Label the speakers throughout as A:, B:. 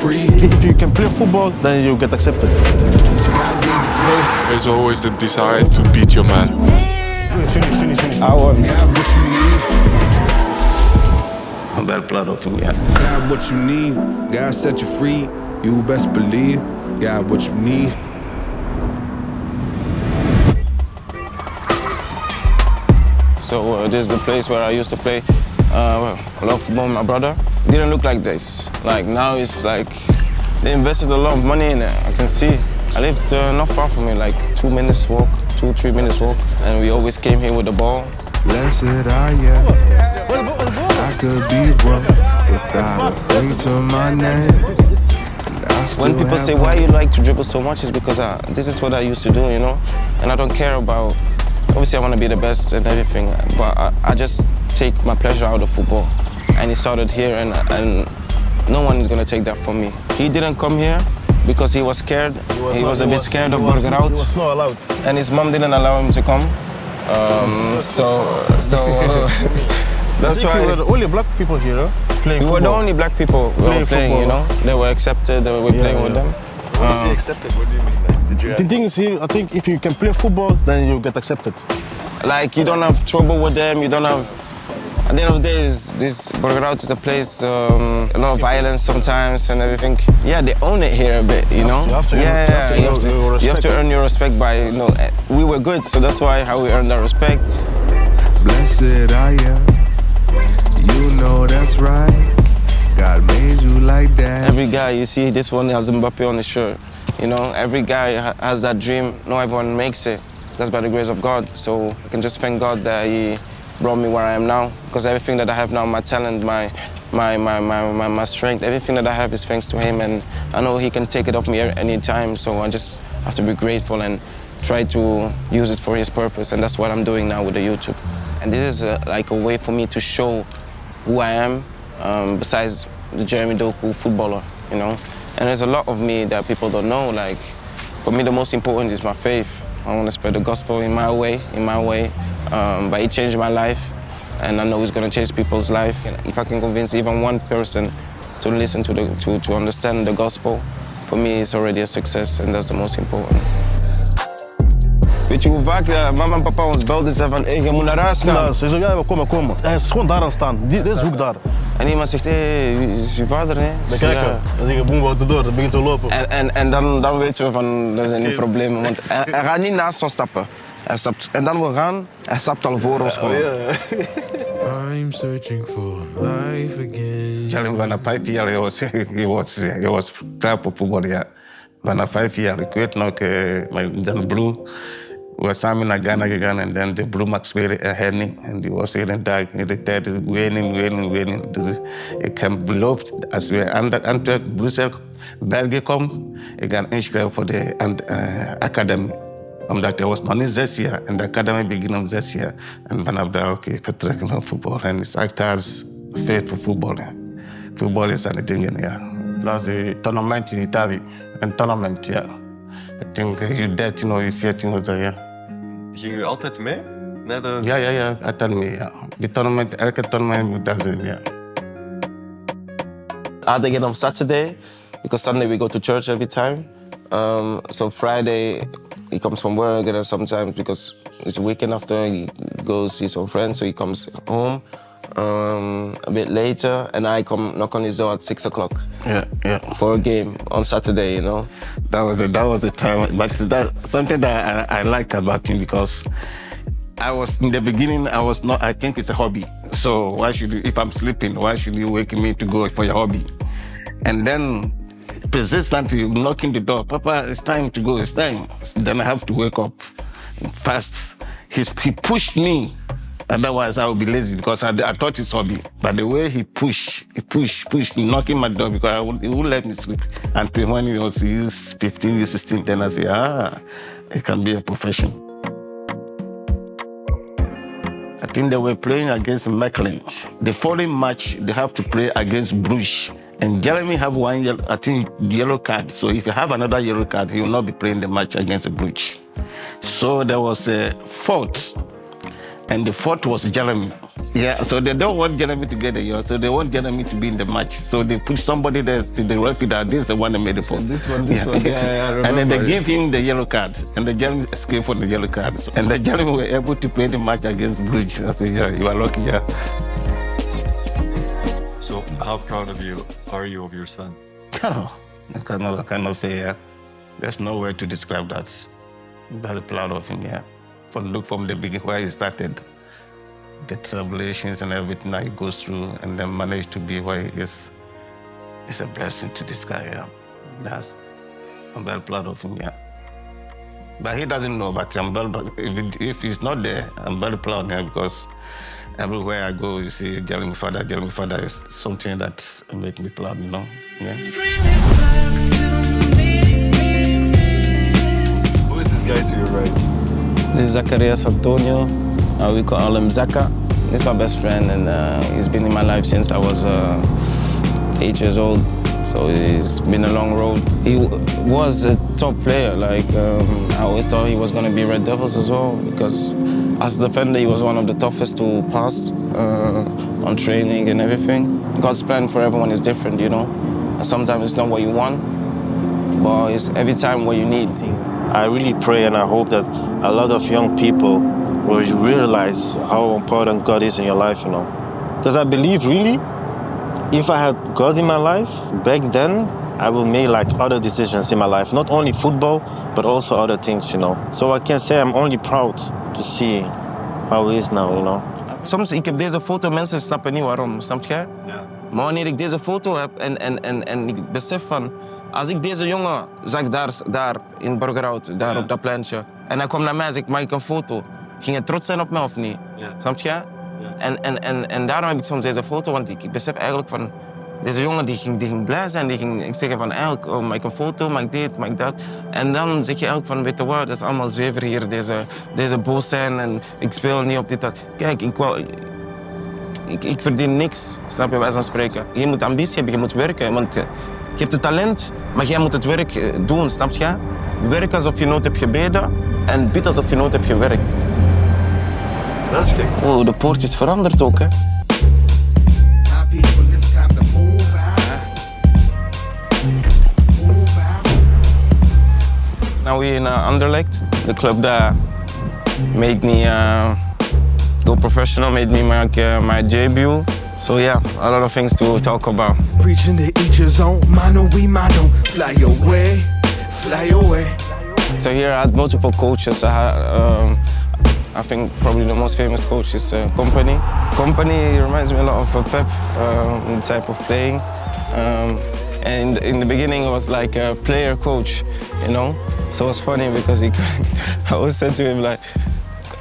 A: free.
B: If you can play football, then you get accepted.
C: There's always the desire to beat your man.
B: Finish.
D: I won.
A: Got what you need.
D: I'm very proud of him, yeah.
A: Got what you need. God set you free. You best believe. Got what you need.
D: So this is the place where I used to play a lot of football with my brother. It didn't look like this. Like now it's like they invested a lot of money in it. I can see. I lived not far from it, like 2 minutes walk, 2-3 minutes walk, and we always came here with the ball.
A: Blessed I am. I could be broke without a fate to my name.
D: When people say why you like to dribble so much, it's because this is what I used to do, you know, and I don't care about. Obviously, I want to be the best and everything, but I just take my pleasure out of football. And it started here, and no one is going to take that from me. He didn't come here because he was scared. He was a bit scared of Borgerhout.
B: He was not allowed.
D: And his mom didn't allow him to come. That's why.
B: We were the only black people here playing
D: We
B: football.
D: were the only black people playing,
B: football.
D: you know. They were accepted, they were playing with them.
E: When you say accepted, what do you mean? Like, did you
B: The thing is here, I think if you can play football, then you get accepted.
D: Like, you don't have trouble with them, you don't have... At the end of the day, this Borgerhout is a place, a lot of violence sometimes and everything. Yeah, they own it here a bit, you know?
B: You have to
D: You have to earn your respect by, you know, we were good, so that's why how we earned our respect.
A: Blessed I am. You know that's right. God made you like that.
D: Every guy, you see, this one has Mbappe on his shirt. You know, every guy has that dream. Not everyone makes it. That's by the grace of God. So I can just thank God that He brought me where I am now. Because everything that I have now, my talent, my strength, everything that I have is thanks to Him. And I know He can take it off me any time. So I just have to be grateful and try to use it for His purpose. And that's what I'm doing now with the YouTube. And this is like a way for me to show who I am, besides the Jeremy Doku footballer, you know. And there's a lot of me that people don't know. Like, for me, the most important is my faith. I want to spread the gospel in my way. But it changed my life, and I know it's going to change people's life. And if I can convince even one person to listen to understand the gospel, for me, it's already a success, and that's the most important. Weet je hoe vaak mama en papa ons belden en zeiden van, hey, je moet naar huis gaan.
B: Ze zeggen, ja, komen. Hij is gewoon daar aan staan. Dit is hoek daar.
D: En iemand zegt, hé, is je vader, hè?
B: Dan kijken. Dan zeg je, boem, wat door, dan begint te lopen.
D: En dan weten we van, dat zijn niet problemen. Want hij gaat niet naast ons stappen. Hij stapt, en dan we gaan, hij stapt al voor ons gewoon.
A: I'm searching for life again.
F: Charlie, bijna 5 jaar, hij was klaar voor voetbal, ja. Bijna 5 jaar. Ik weet nog, mijn broer, we waren samen naar Ghana gegaan en dan de broer mag spelen hernie. En die was de hele tijd winnen. Dus ik heb beloofd, als we aan Brussel, België komen, ik ga inschrijven voor de academie. Omdat hij was nog niet 6 jaar en de academie begint om 6 jaar. En vanaf daar vertrekken van voetbal. En het is echt als vet voor voetbal. Voetbal is aan het dingen, ja. Dat is een tournament in Italië. Een tournament, ja. Ik denk je 13 of 14 was dat, ja.
E: Ging u altijd mee? Naar de...
F: Ja, altijd mee, ja. Die tournament, elke tournament moet dat zijn, ja.
D: I begin on Saturday, because Sunday we go to church every time. So Friday, he comes from work, and then sometimes, because it's a weekend after, he goes see some friends, so he comes home a bit later, and I come knock on his door at 6 o'clock.
F: Yeah.
D: For a game on Saturday, you know.
F: That was the time, but that's something that I like about him, because in the beginning, I think it's a hobby. So why should you, if I'm sleeping, why should you wake me to go for your hobby? And then persistently knocking the door, Papa, it's time to go, it's time. Then I have to wake up fast. He pushed me. Otherwise, I would be lazy because I thought it's hobby. But the way he pushed, knocking my door because he wouldn't let me sleep. Until when he was 15, 16, then I say, it can be a profession. I think they were playing against Mechelen. The following match, they have to play against Bruges. And Jeremy have one yellow card. So if you have another yellow card, he will not be playing the match against Bruges. So there was a fourth. And the fourth was Jeremy. Yeah, so they don't want Jeremy to get the yellow, so they want Jeremy to be in the match. So they put somebody there to the referee that this is the one that made the fault.
D: This one, yeah, I remember.
F: And then they gave him the yellow card, and the Jeremy escaped from the yellow card. And the Jeremy were able to play the match against Bruges. I said, yeah, you are lucky, yeah.
E: So how proud are you of your son?
F: Oh, I cannot say, yeah. There's no way to describe that. I'm very proud of him, yeah. From the beginning where he started, the tribulations and everything that he goes through, and then managed to be where he is. It's a blessing to this guy, yeah. I'm very proud of him, yeah. But he doesn't know, but if he's not there, I'm very proud of him because everywhere I go, you see Jeremy Father is something that makes me proud, you know, yeah.
E: Who is this guy to your right?
D: This is Zacharias Antonio. We call him Zaka. He's my best friend, and he's been in my life since I was 8 years old. So it's been a long road. He was a top player. Like I always thought he was going to be Red Devils as well, because as a defender, he was one of the toughest to pass on training and everything. God's plan for everyone is different, you know. And sometimes it's not what you want, but it's every time what you need.
G: I really pray and I hope that a lot of young people will realize how important God is in your life, you know. Because I believe, really, if I had God in my life back then, I would make like other decisions in my life. Not only football, but also other things, you know. So I can say I'm only proud to see how he is now, you know.
D: Soms, ik heb deze foto, mensen snappen niet waarom, snap je?
E: Ja.
D: Maar wanneer ik deze foto heb en ik besef van, als ik deze jongen zag daar in Borgerhout, daar op dat plantje, en hij komt naar mij en zegt, mag ik een foto? Ging hij trots zijn op mij of niet?
E: Ja.
D: Snap je? Ja. En daarom heb ik soms deze foto, want ik besef eigenlijk van, deze jongen die ging blij zijn, die ging zeggen van, eigenlijk, oh, mag ik een foto, mag ik dit, mag ik dat? En dan zeg je eigenlijk van, weet je wat, dat is allemaal zever hier, deze boos zijn en ik speel niet op dit, dat. Kijk, ik verdien niks, snap je, wij zijn spreken. Je moet ambitie hebben, je moet werken, want je hebt het talent, maar jij moet het werk doen, snap je? Werk alsof je nooit hebt gebeden en bid alsof je nooit hebt gewerkt.
E: Dat is gek.
D: Oh, de poort is veranderd ook, hè. Now we're in Anderlecht, the club that made me go professional, made me make my debut. So yeah, a lot of things to talk about.
A: Preaching to each his own, mano we mano, fly away, fly away.
D: So here I had multiple coaches. I think probably the most famous coach is Kompany. Kompany reminds me a lot of Pep, the type of playing. And in the beginning it was like a player coach, you know? So it was funny because I always said to him like,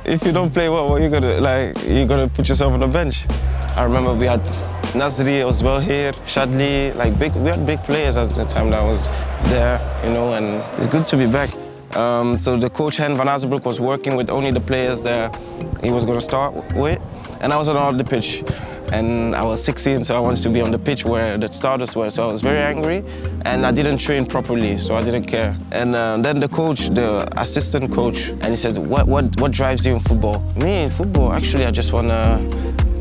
D: if you don't play well, what are you gonna like? You're gonna put yourself on the bench. I remember we had Nasri as well here, Shadley, like we had big players at the time that I was there, you know, and it's good to be back. So the coach Hen van Azenbroek was working with only the players that he was gonna start with, and I was on the pitch. And I was 16, so I wanted to be on the pitch where the starters were. So I was very angry, and I didn't train properly, so I didn't care. And then the coach, the assistant coach, and he said, what drives you in football? Me, in football, actually, I just want to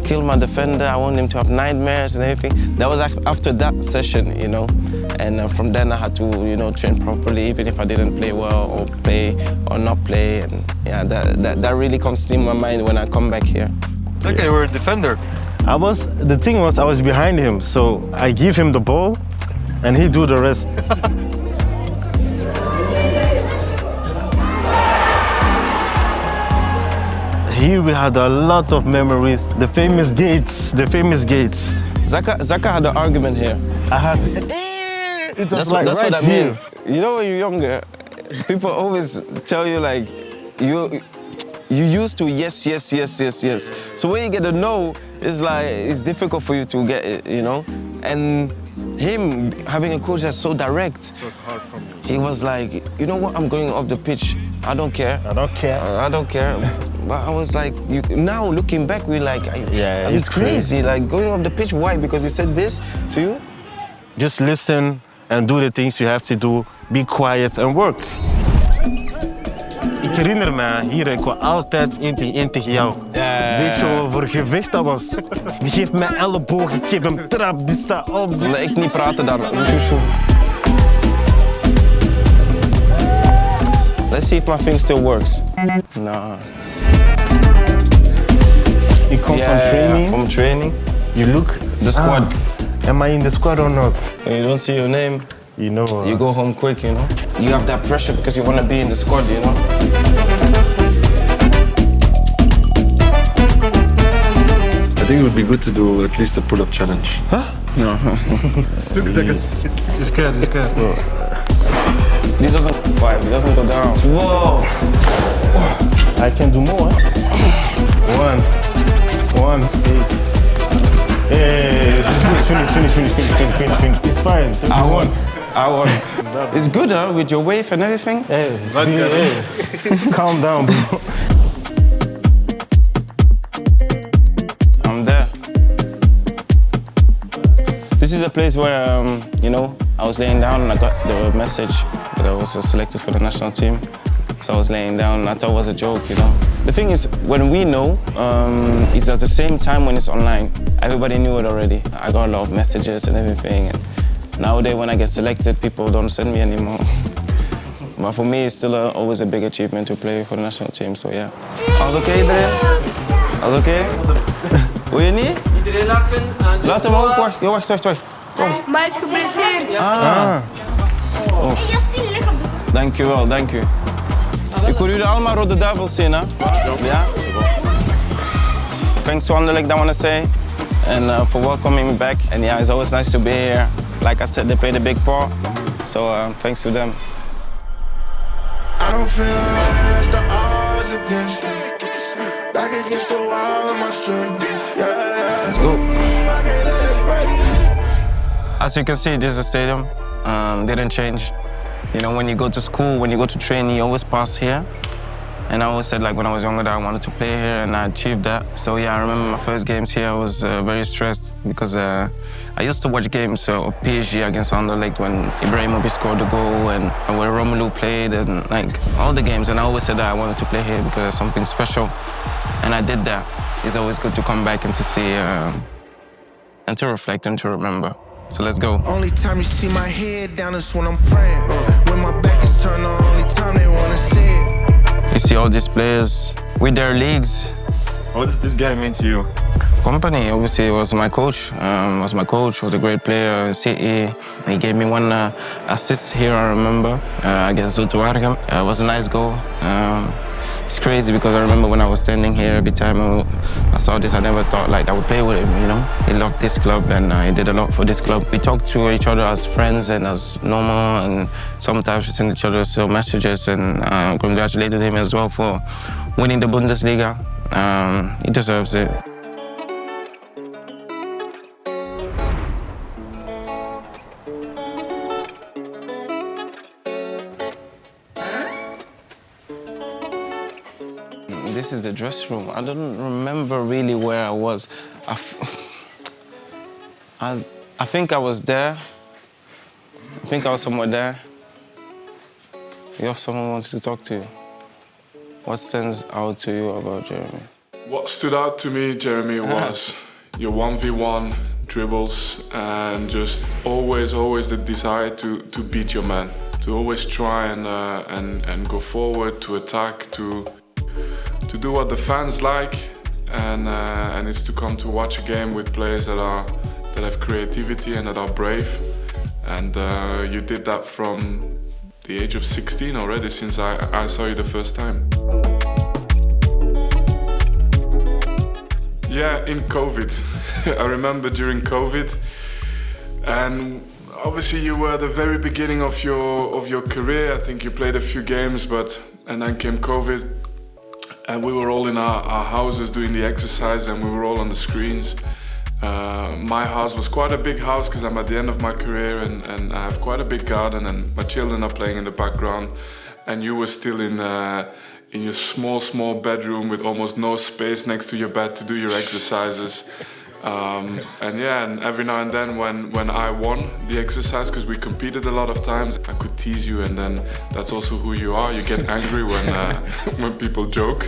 D: kill my defender. I want him to have nightmares and everything. That was after that session, you know. And from then I had to, you know, train properly, even if I didn't play well or play or not play. And yeah, that really comes in my mind when I come back here.
E: Okay, we're a defender.
G: The thing was, I was behind him, so I give him the ball and he do the rest. Here we had a lot of memories. The famous gates.
D: Zaka had an argument here.
G: I had.
D: That's what I mean. You know, when you're younger, people always tell you like, you used to yes. So when you get a no, it's like, it's difficult for you to get it, you know? And him having a coach that's so direct.
E: So it's hard for me.
D: He was like, you know what, I'm going off the pitch. I don't care.
G: I don't care.
D: But I was like, now looking back, we're like,
G: yeah,
D: it's crazy. Like going off the pitch, why? Because he said this to you?
G: Just listen and do the things you have to do. Be quiet and work. Ik Ik herinner me, hier, ik wou altijd 1 tegen jou. Weet je wat voor gevecht dat was? Die geeft mij elleboog, ik geef hem trap, die staat op.
D: Omdat ik niet praten daar. Let's see if my thing still works. Nah.
G: You come from training?
D: From training.
G: You look?
D: The squad.
G: Am I in the squad or not?
D: When you don't see your name,
G: you know.
D: You go home quick, you know. You have that pressure because you want to be in the squad, you know.
E: I think it would be good to do at least a pull-up challenge.
D: Huh? No.
E: Look, seconds. He's scared, he's scared.
D: He doesn't fight, he doesn't go down. Whoa!
G: I can do more. One. Hey, finish. It's fine.
D: I won. It's good, huh? With your wave and everything?
G: Hey. Calm down, bro.
D: I'm there. This is a place where, you know, I was laying down and I got the message that I was selected for the national team. So I was laying down and I thought it was a joke, you know. The thing is, when we know, it's at the same time when it's online. Everybody knew it already. I got a lot of messages and everything. And nowadays, when I get selected, people don't send me anymore. But for me, it's still always a big achievement to play for the national team, so yeah. Alles oké, iedereen? Alles oké? Wil je niet?
H: Iedereen lachen.
D: Laat hem ook, wacht. Kom.
H: Maar hij is geblesseerd.
D: Dankjewel, dank u. Ik wil jullie allemaal Rode Duivels zien, hè? Ja? Thanks to Anderlecht, I want to say. And for welcoming me back. And yeah, it's always nice to be here. Like I said, they played a big part. So thanks to them.
A: I don't feel unless the odds against me. Back against the wall of my strength. Yeah.
D: Let's go.
A: I can't let it break.
D: As you can see, this is the stadium. Didn't change. You know, when you go to school, when you go to training, you always pass here. And I always said, like, when I was younger, that I wanted to play here, and I achieved that. So yeah, I remember my first games here, I was very stressed because I used to watch games of PSG against Anderlecht when Ibrahimovic scored the goal and when Romelu played and like all the games. And I always said that I wanted to play here because it's something special. And I did that. It's always good to come back and to see and to reflect and to remember. So let's go.
A: Only time you see my head down is when I'm praying. When my back is turned, the only time they wanna see it.
D: You see all these players with their leagues.
E: What does this guy mean to you?
D: Kompany, obviously, was my coach. Was a great player. City. He gave me one assist here, I remember, against Doku. It was a nice goal. It's crazy because I remember when I was standing here, every time I saw this, I never thought like I would play with him, you know. He loved this club and he did a lot for this club. We talked to each other as friends and as normal, and sometimes we send each other still messages and congratulated him as well for winning the Bundesliga. He deserves it. This is the dressing room. I don't remember really where I was. I think I was there. I think I was somewhere there. You have someone who wants to talk to you. What stands out to you about Jeremy?
C: What stood out to me, Jeremy, was your 1v1 dribbles and just always the desire to beat your man. To always try and go forward, to attack, to do what the fans like, and it's to come to watch a game with players that have creativity and that are brave. And you did that from the age of 16 already, since I saw you the first time. Yeah, in COVID. I remember during COVID, and obviously you were at the very beginning of your career. I think you played a few games, and then came COVID. And we were all in our houses doing the exercise, and we were all on the screens. My house was quite a big house because I'm at the end of my career, and I have quite a big garden, and my children are playing in the background. And you were still in your small bedroom with almost no space next to your bed to do your exercises. And every now and then when I won the exercise, because we competed a lot of times, I could tease you, and then that's also who you are. You get angry when people joke,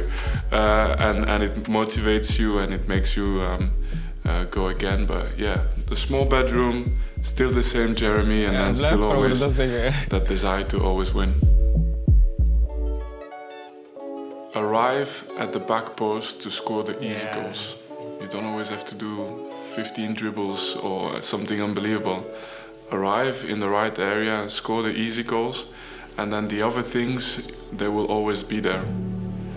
C: and it motivates you and it makes you go again. But yeah, the small bedroom, still the same Jeremy, and then still always that desire to always win. Arrive at the back post to score the easy goals. You don't always have to do 15 dribbles or something unbelievable. Arrive in the right area, score the easy goals, and then the other things, they will always be there.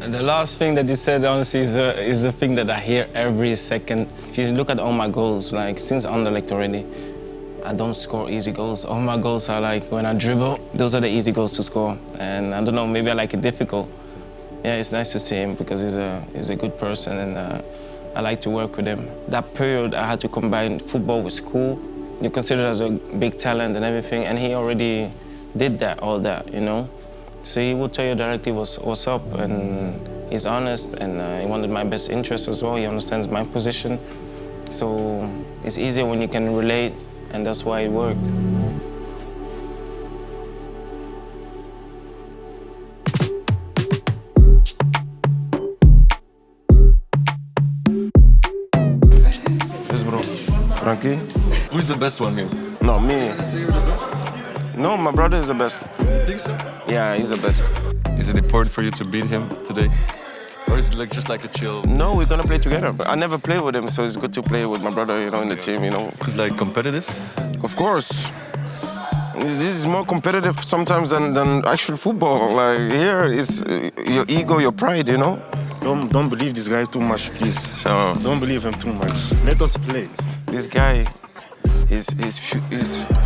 D: And the last thing that you said, honestly, is the thing that I hear every second. If you look at all my goals, like since Anderlecht already, I don't score easy goals. All my goals are like when I dribble, those are the easy goals to score. And I don't know, maybe I like it difficult. Yeah, it's nice to see him because he's a good person, and I like to work with him. That period, I had to combine football with school. You consider as a big talent and everything, and he already did all that, you know? So he will tell you directly what's up, and he's honest, and he wanted my best interest as well. He understands my position. So it's easier when you can relate, and that's why it worked.
B: Frankie?
E: Who's the best one here?
B: No, me.
D: No, my brother is the best.
E: You think so?
D: Yeah, he's the best.
E: Is it important for you to beat him today? Or is it like just like a chill?
D: No, we're gonna play together. I never played with him, so it's good to play with my brother, you know, in the team, you know.
E: He's like competitive?
D: Of course. This is more competitive sometimes than actual football. Like here is your ego, your pride, you know.
B: Don't believe this guy too much, please.
D: So
B: Don't believe him too much. Let us play.
D: this guy, his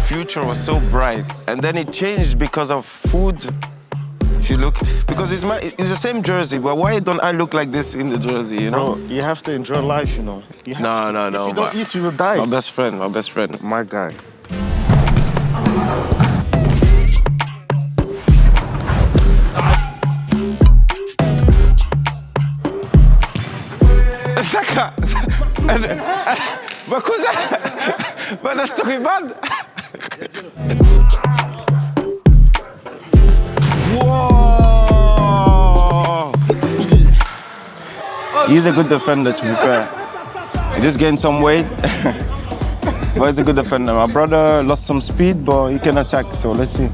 D: future was so bright, and then it changed because of food. If you look, because it's the same jersey, but why don't I look like this in the jersey, you know?
B: Bro, you have to enjoy life, you know. You have
D: No.
B: If you don't eat, you will die.
D: My best friend.
B: My guy.
D: Ma cosa? Ma dat is toch geen man? Whoa! He's a good defender, to be fair. He just gained some weight, but he's a good defender. My brother lost some speed, but he can attack, so let's see.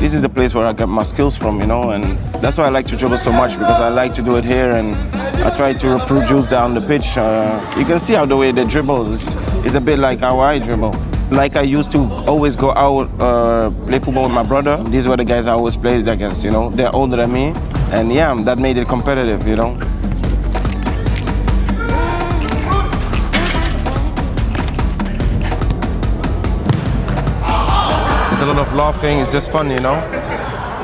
D: This is the place where I get my skills from, you know, and that's why I like to dribble so much, because I like to do it here, and I try to reproduce that on the pitch. You can see how the way they dribble is a bit like how I dribble. Like I used to always go out, play football with my brother. These were the guys I always played against, you know. They're older than me, and yeah, that made it competitive, you know. A lot of laughing, it's just fun, you know.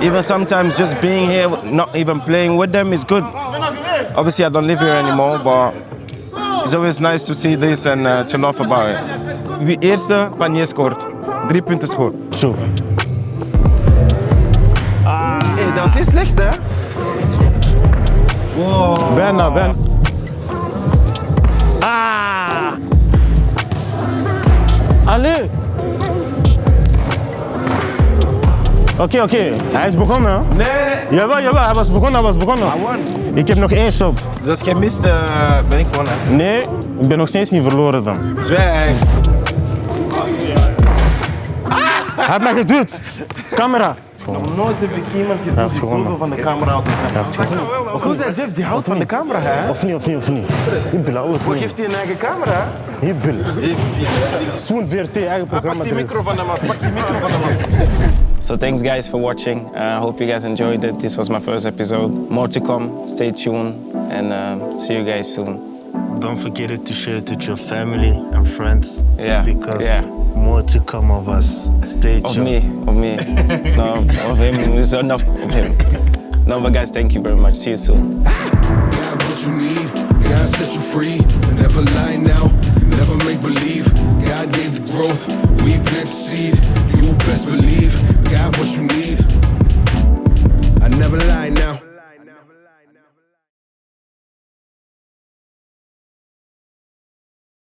D: Even sometimes just being here, not even playing with them is good. Obviously I don't live here anymore, but it's always nice to see this and to laugh about it. Wie eerste panier scoort, 3 punten scoort.
B: Zo.
D: Hey, dat was niet slecht, hè? Wow.
B: Ben. Allez. Oké. Hij is begonnen, hè?
D: Nee.
B: Jawel, hij was begonnen. Ik heb nog 1 shot.
D: Dus als jij mist, ben ik gewonnen.
B: Nee, ik ben nog steeds niet verloren dan.
D: Zwijg.
B: Hij heeft mij geduwd. Camera.
D: Nog nooit heb ik iemand gezien die zoveel van de camera had gezet. Hoe zei Jeff, die houdt van de camera, hè?
B: Of niet. Ik wil alles
D: Wat
B: niet.
D: geeft hij een eigen camera?
B: Ik wil. Zo'n VRT eigen programma.
D: Pak die micro van hem af, So thanks guys for watching. Hope you guys enjoyed it. This was my first episode. More to come. Stay tuned and see you guys soon.
G: Don't forget to share it with your family and friends.
D: Yeah.
G: Because more to come of us. Stay tuned.
D: Of me. No, of him. It's enough of him. No, but guys, thank you very much. See you soon.
A: Got what you need, God set you free. Never lie now.